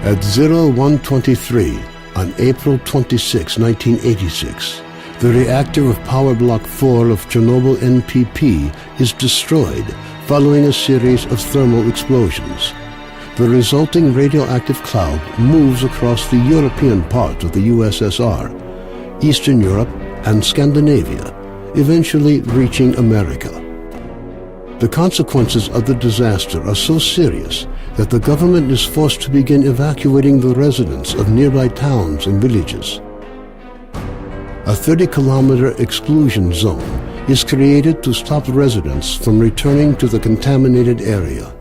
At 0123 on April 26, 1986, the reactor of Power Block 4 of Chernobyl NPP is destroyed following a series of thermal explosions. The resulting radioactive cloud moves across the European part of the USSR, Eastern Europe, and Scandinavia, eventually reaching America. The consequences of the disaster are so serious that the government is forced to begin evacuating the residents of nearby towns and villages. A 30-kilometer exclusion zone is created to stop residents from returning to the contaminated area.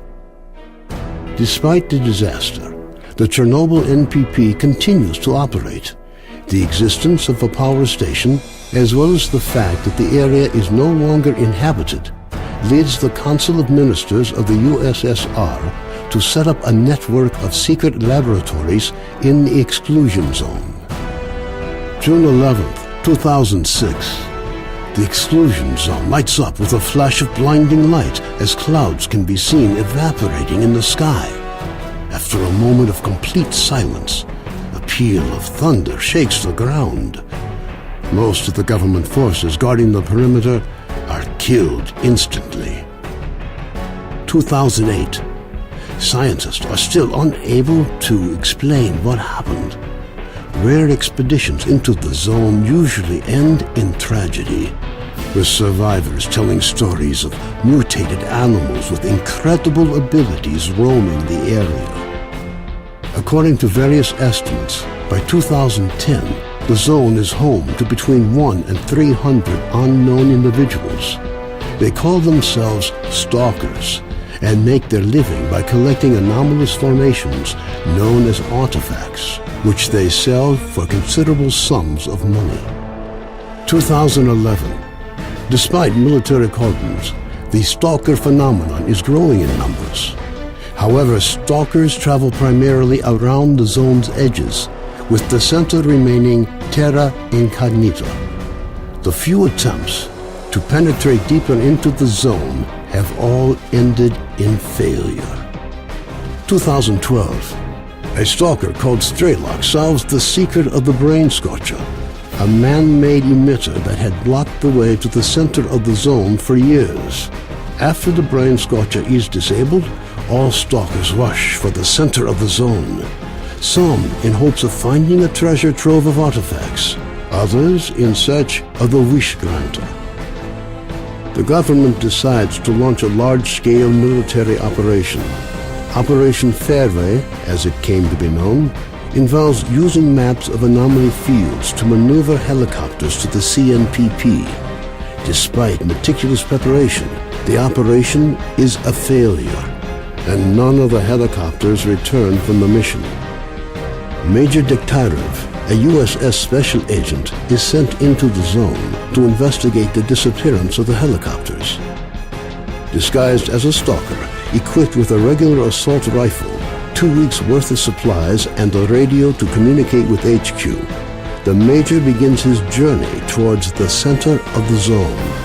Despite the disaster, the Chernobyl NPP continues to operate. The existence of a power station, as well as the fact that the area is no longer inhabited, leads the Council of Ministers of the USSR to set up a network of secret laboratories in the exclusion zone. June 11, 2006. The exclusion zone lights up with a flash of blinding light as clouds can be seen evaporating in the sky. After a moment of complete silence, a peal of thunder shakes the ground. Most of the government forces guarding the perimeter are killed instantly. 2008. Scientists are still unable to explain what happened. Rare expeditions into the zone usually end in tragedy, with survivors telling stories of mutated animals with incredible abilities roaming the area. According to various estimates, by 2010, the zone is home to between 1 and 300 unknown individuals. They call themselves stalkers and make their living by collecting anomalous formations known as artifacts, which they sell for considerable sums of money. 2011. Despite military cordons, the stalker phenomenon is growing in numbers. However, stalkers travel primarily around the zone's edges, with the center remaining terra incognita. The few attempts to penetrate deeper into the zone have all ended in failure. 2012. A stalker called s.t.a.l.k.e.r solves the secret of the brain scorcher, a man-made emitter that had blocked the way to the center of the zone for years. After the brain scorcher is disabled, all stalkers rush for the center of the zone, some in hopes of finding a treasure trove of artifacts, others in search of the wish granter. The government decides to launch a large-scale military operation. Operation Fairway, as it came to be known, involves using maps of anomaly fields to maneuver helicopters to the CNPP. Despite meticulous preparation, the operation is a failure, and none of the helicopters return from the mission. Major Degtyarev, a USS special agent, is sent into the zone to investigate the disappearance of the helicopters. Disguised as a stalker, equipped with a regular assault rifle, 2 weeks' worth of supplies, and a radio to communicate with HQ, the Major begins his journey towards the center of the zone.